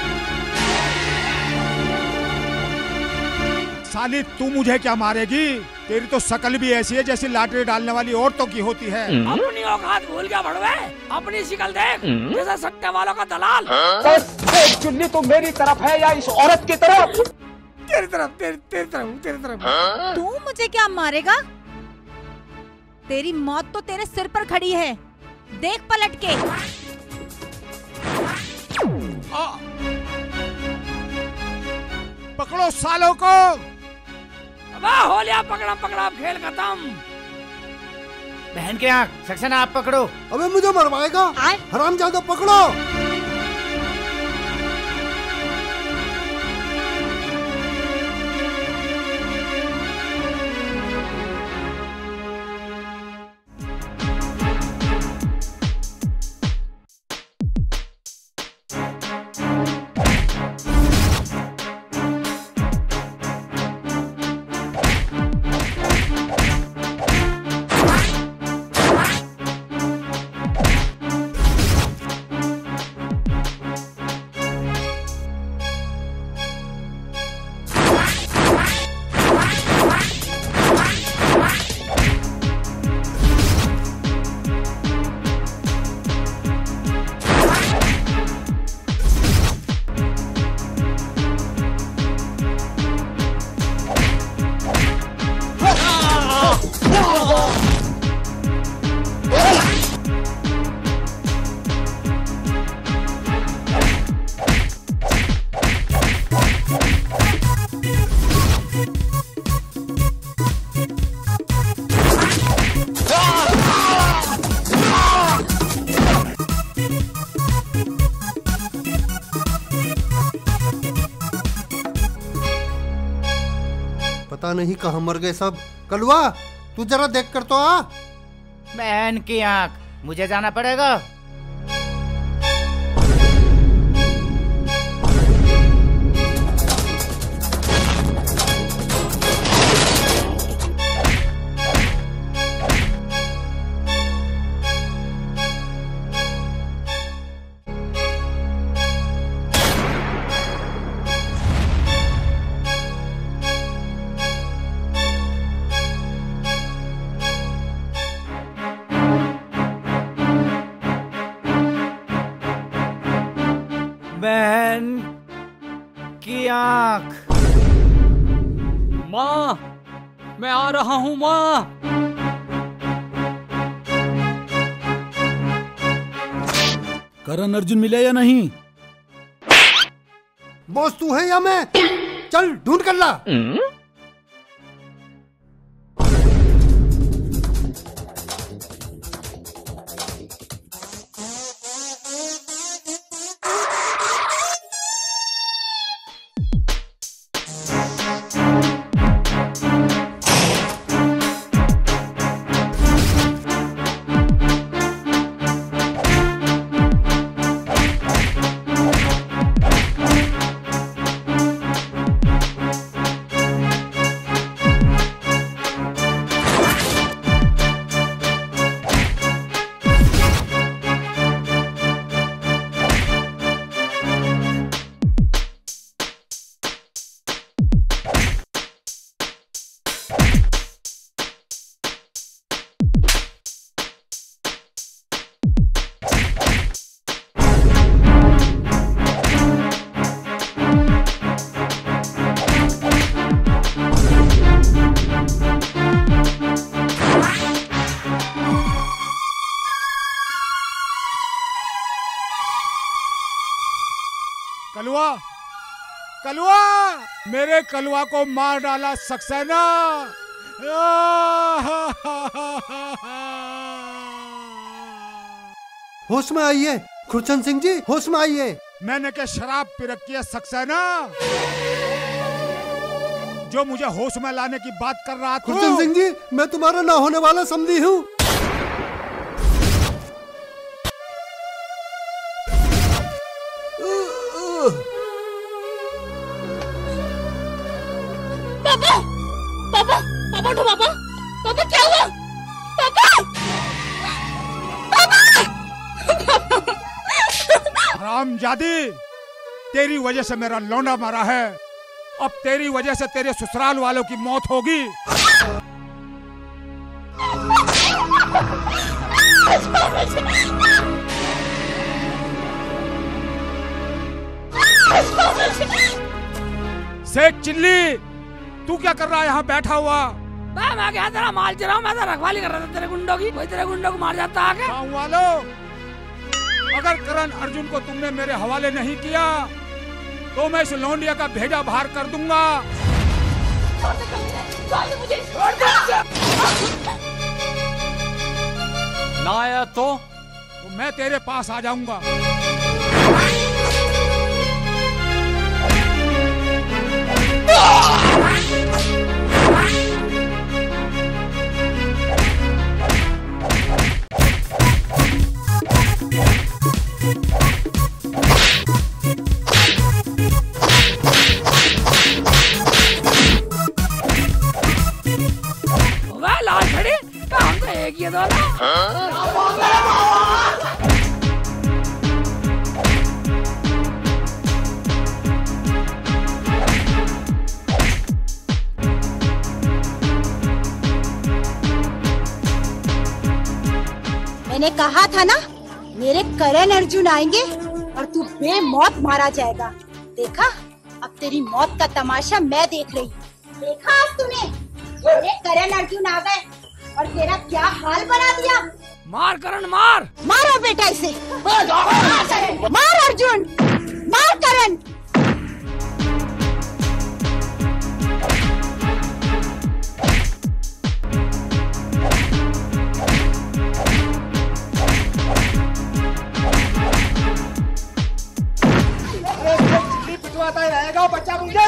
साली तू मुझे क्या मारेगी? तेरी तो शकल भी ऐसी है जैसे लॉटरी डालने वाली औरतों की होती है। अपनी औकात भूल गया भड़वे, अपनी शक्ल देख जैसे सट्टे वालों का दलाल। चुन्नी तो मेरी तरफ है या इस औरत की तरफ? तेरी तरफ। तू मुझे क्या मारेगा? तेरी मौत तो तेरे सिर पर खड़ी है, देख पलट के। पकड़ो सालों को। हो लिया पकड़ा खेल खत्म। बहन के आँख सक्सेना आप पकड़ो। अबे मुझे मरवाएगा हरामजादा, पकड़ो। पता नहीं कहाँ मर गए सब। कलवा तू जरा देख कर तो आ। बहन की आँख, मुझे जाना पड़ेगा। बहन की आँख। माँ, मैं आ रहा हूँ माँ। करण अर्जुन मिला या नहीं? बॉस तू है या मैं? चल ढूंढ कर ला। कलवा, मेरे कलवा को मार डाला सक्सेना। होश में आइए खुरचंद सिंह जी, होश में आइए। मैंने क्या शराब पी रखी है सक्सेना, जो मुझे होश में लाने की बात कर रहा था? खुरचंद सिंह जी, मैं तुम्हारा ना होने वाला समझी हूँ। पापा, पापा, पापा उठो पापा, पापा क्या हुआ? पापा, पापा। हरामजादी, तेरी वजह से मेरा लौंडा मरा है, अब तेरी वजह से तेरे ससुराल वालों की मौत होगी। सेठ चिल्ली, तू क्या कर रहा है यहाँ बैठा हुआ? मैं क्या तेरा माल चुराऊं, मैं तो रखवाली कर रहा था तेरे गुंडों की। कोई तेरे गुंडों को मार जाता आके। गाँव वालों, अगर करण अर्जुन को तुमने मेरे हवाले नहीं किया तो मैं इस लौंडिया का भेजा बाहर कर दूंगा। ना आया तो मैं तेरे पास आ जाऊंगा। लाल खड़ी हम तो एक ही दो मैंने कहा था ना, मेरे करण अर्जुन आएंगे और तू बेमौत मारा जाएगा। देखा, अब तेरी मौत का तमाशा मैं देख रही हूँ। देखा आज तूने, मेरे करण अर्जुन आ गए और तेरा क्या हाल बना दिया। मार करण मार, मारो बेटा इसे, मार अर्जुन, मार करण। पिटवाता ही रहेगा बच्चा मुझे।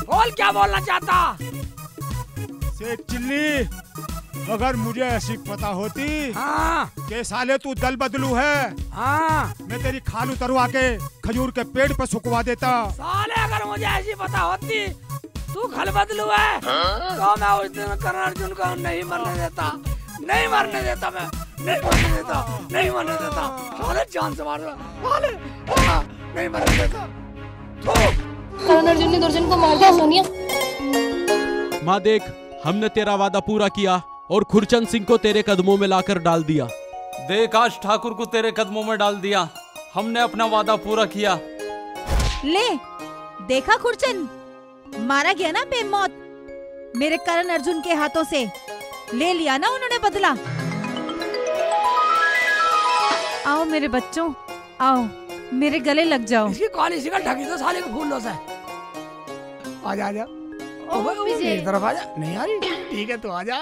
बोल क्या बोलना चाहता? सेठ चिल्ली, अगर मुझे ऐसी पता होती कि साले तू दल बदलू है, मैं तेरी खाल उतरवा के खजूर के पेड़ पर सुखवा देता। साले अगर मुझे ऐसी पता होती तू खल बदलू है तो मैं उस दिन करण अर्जुन को नहीं मरने देता, नहीं मरने देता, मैं नहीं मरने देता, नहीं मरने देता। साले जान से मार साले, नहीं मरने देता। करण अर्जुन ने दुर्जन को मार दिया। सोनिया माँ देख, हमने तेरा वादा पूरा किया और खुरचंद सिंह को तेरे कदमों में लाकर डाल दिया। देख, आज ठाकुर को तेरे कदमों में डाल दिया, हमने अपना वादा पूरा किया। ले देखा खुरचंद, मारा गया ना बेमौत, मेरे करण अर्जुन के हाथों से ले लिया ना उन्होंने बदला। आओ मेरे बच्चों, आओ मेरे गले लग जाओ। इसकी काली शिकल ढकी तो साले को फूल लो से। आजा आजा, मेरी तरफ आजा। नहीं आ रही? ठीक है, तू आजा।